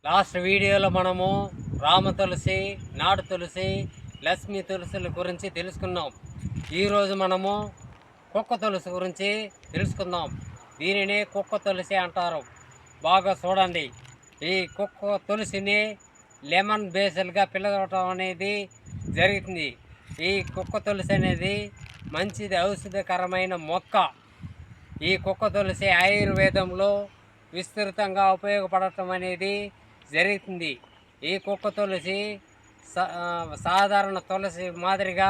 Last వీడియోలో మనము రామ తులసి, నాటు తులసి, లక్ష్మీ తులసిల గురించి తెలుసుకున్నాం. ఈరోజు మనము కుక్క తులసి గురించి తెలుసుకుందాం. దీనిని కుక్క తులసి అంటారు. బాగా చూడండి. ఈ కుక్క తులసిని లెమన్ బేసల్గా పిలవటం అనేది జరుగుతుంది. ఈ కుక్క తులసి అనేది మంచిది, ఔషధకరమైన మొక్క. ఈ కుక్క తులసి ఆయుర్వేదంలో విస్తృతంగా ఉపయోగపడటం అనేది జరుగుతుంది. ఈ కుక్క తులసి సాధారణ తులసి మాదిరిగా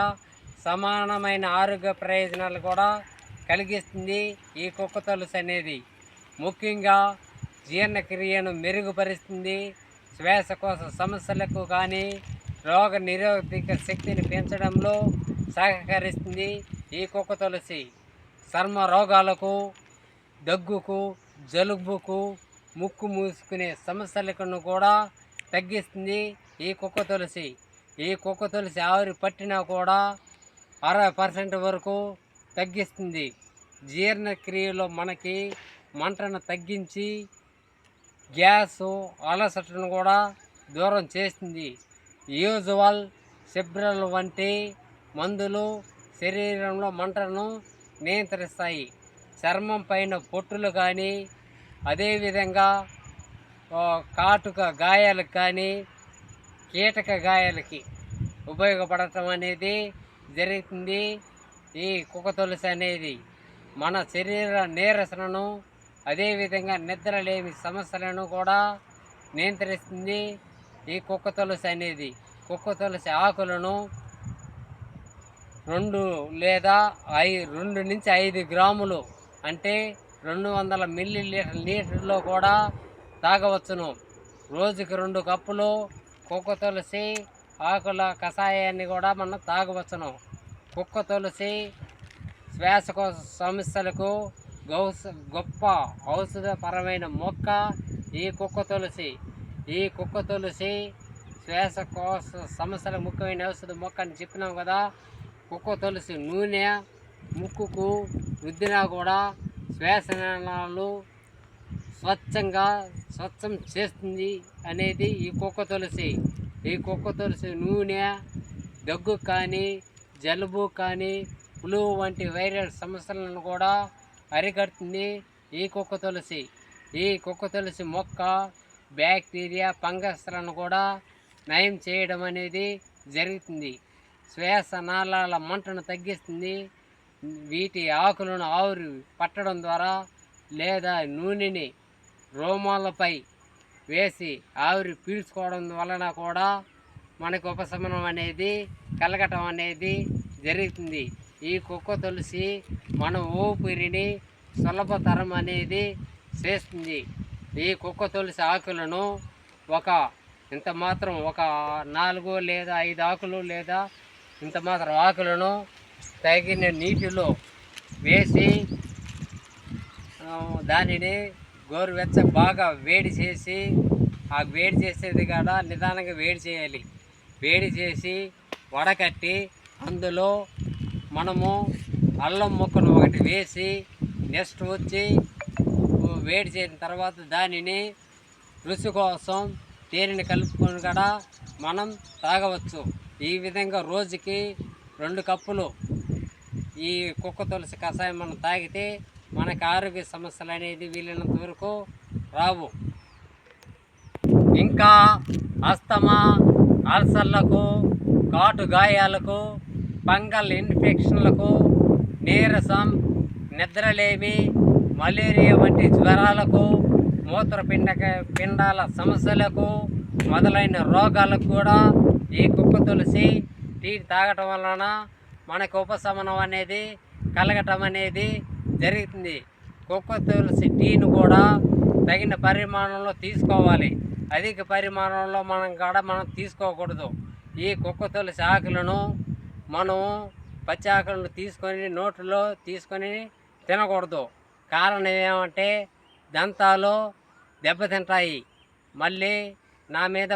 సమానమైన ఆరోగ్య ప్రయోజనాలు కూడా కలిగిస్తుంది. ఈ కుక్క తులసి అనేది ముఖ్యంగా జీర్ణక్రియను మెరుగుపరుస్తుంది, శ్వాసకోశ సమస్యలకు కానీ రోగ నిరోధక శక్తిని పెంచడంలో సహకరిస్తుంది. ఈ కుక్క తులసి చర్మ రోగాలకు, దగ్గుకు, జలుబుకు, ముక్కు మూసుకునే సమస్యలను కూడా తగ్గిస్తుంది ఈ కుక్క తులసి. ఈ కుక్క తులసి ఆవిరి పట్టినా కూడా 60% వరకు తగ్గిస్తుంది. జీర్ణక్రియలో మనకి మంటను తగ్గించి గ్యాసు, అలసటను కూడా దూరం చేస్తుంది. యూజువల్ సెబ్రల్ వంటి మందులు శరీరంలో మంటను నియంత్రిస్తాయి. చర్మం పైన పొట్టులు కానీ, అదేవిధంగా కాటుక గాయాలకు కానీ, కీటక గాయాలకి ఉపయోగపడటం అనేది జరుగుతుంది. ఈ కుక్క తులసి అనేది మన శరీర నీరసనను, అదేవిధంగా నిద్రలేమి సమస్యలను కూడా నియంత్రిస్తుంది. ఈ కుక్క తులసి అనేది కుక్క తులసి ఆకులను 2 నుంచి 5 గ్రాములు అంటే 200 మిల్లీలీటర్లో కూడా తాగవచ్చును. రోజుకి 2 కప్పులు కుక్క తులసి ఆకుల కషాయాన్ని కూడా మనం తాగవచ్చును. కుక్క తులసి శ్వాసకోశ సమస్యలకు గొప్ప ఔషధపరమైన మొక్క ఈ కుక్క తులసి. ఈ కుక్క తులసి శ్వాసకోశ సమస్యలకు ముఖ్యమైన ఔషధ మొక్క అని చెప్పినాం కదా. కుక్క తులసి నూనె ముక్కుకు రుద్దినా కూడా శ్వాసనాళాలు స్వచ్ఛం చేస్తుంది అనేది ఈ కుక్క తులసి. ఈ కుక్క తులసి నూనె దగ్గు కానీ, జలుబు కానీ, ఫ్లూ వంటి వైరల్ సమస్యలను కూడా అరికడుతుంది ఈ కుక్క తులసి. ఈ కుక్క తులసి మొక్క బ్యాక్టీరియా, ఫంగస్లను కూడా నయం చేయడం అనేది జరుగుతుంది. శ్వాసనాళాల మంటను తగ్గిస్తుంది. వీటి ఆకులను ఆవిరి పట్టడం ద్వారా లేదా నూనెని రోమాలపై వేసి ఆవిరి పీల్చుకోవడం వలన కూడా మనకు ఉపశమనం అనేది కలగటం అనేది జరుగుతుంది. ఈ కుక్క తులసి మన ఊపిరిని సులభతరం అనేది చేస్తుంది. ఈ కుక్క తులసి ఆకులను ఇంత మాత్రం 4 లేదా 5 ఆకులు లేదా ఇంత మాత్రం ఆకులను తగిన నీటిలో వేసి దానిని గోరువెచ్చ బాగా వేడి చేసి, ఆ వేడి చేసేది కూడా నిదానంగా వేడి చేయాలి. వేడి చేసి వడకట్టి అందులో మనము అల్లం ముక్కను ఒకటి వేసి నెక్స్ట్ వచ్చి వేడి చేసిన తర్వాత దానిని రుచి కోసం తేనెని కలుపుకొని కూడా మనం తాగవచ్చు. ఈ విధంగా రోజుకి 2 కప్పులు ఈ కుక్క తులసి కషాయం మనం తాగితే మనకు ఆరోగ్య సమస్యలు అనేది వీలైనంత వరకు రావు. ఇంకా అస్తమా, అల్సర్లకు, కాటు గాయాలకు, ఫంగల్ ఇన్ఫెక్షన్లకు, నీరసం, నిద్రలేమి, మలేరియా వంటి జ్వరాలకు, పిండాల సమస్యలకు మొదలైన రోగాలకు కూడా ఈ కుక్క తులసి టీ తాగటం వలన మనకు ఉపశమనం అనేది కలగటం అనేది జరుగుతుంది. కుక్క తులసి టీను కూడా తగిన పరిమాణంలో తీసుకోవాలి. అధిక పరిమాణంలో మనం తీసుకోకూడదు. ఈ కుక్క తులసి ఆకులను మనం పచ్చి ఆకులను తీసుకొని నోట్లో తీసుకొని తినకూడదు. కారణం ఏమంటే దంతాలు దెబ్బతింటాయి. మళ్ళీ నా మీద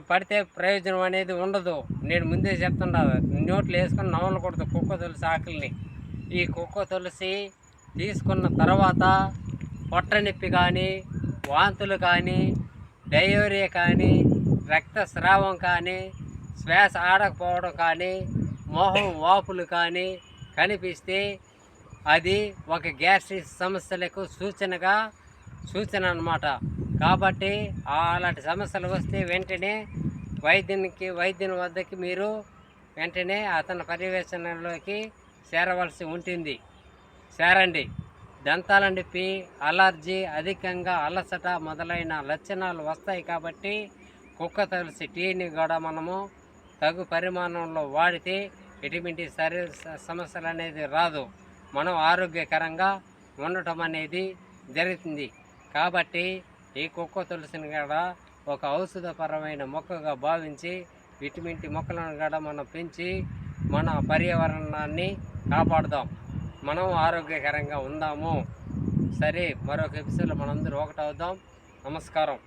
పడితే ప్రయోజనం అనేది ఉండదు. నేను ముందే చెప్తున్నా, నోట్లు వేసుకొని నవలకూడదు కుక్క తులసి ఆకుల్ని. ఈ కుక్క తులసి తీసుకున్న తర్వాత పొట్ట నొప్పి కానీ, వాంతులు కానీ, డయోరియా కానీ, రక్తస్రావం కానీ, శ్వాస ఆడకపోవడం కానీ, మొహం వాపులు కానీ కనిపిస్తే అది ఒక గ్యాస్ట్రిక్ సమస్యలకు సూచన అన్నమాట. కాబట్టి అలాంటి సమస్యలు వస్తే వెంటనే వైద్యుని వద్దకి మీరు వెంటనే అతని పర్యవేక్షణలోకి చేరండి. దంతాల నొప్పి, అలర్జీ, అధికంగా అలసట మొదలైన లక్షణాలు వస్తాయి. కాబట్టి కుక్క తులసి టీని కూడా మనము తగు పరిమాణంలో వాడితే ఎటువంటి సమస్యలు అనేది రాదు. మనం ఆరోగ్యకరంగా ఉండటం అనేది జరుగుతుంది. కాబట్టి ఈ కుక్క తులసిని కూడా ఒక ఔషధపరమైన మొక్కగా భావించి ఇటువంటి మొక్కలను కూడా మనం పెంచి మన పర్యావరణాన్ని కాపాడుదాం. మనం ఆరోగ్యకరంగా ఉందాము. సరే, మరొక ఎపిసోడ్లో మనందరూ ఒకటవుదాం. నమస్కారం.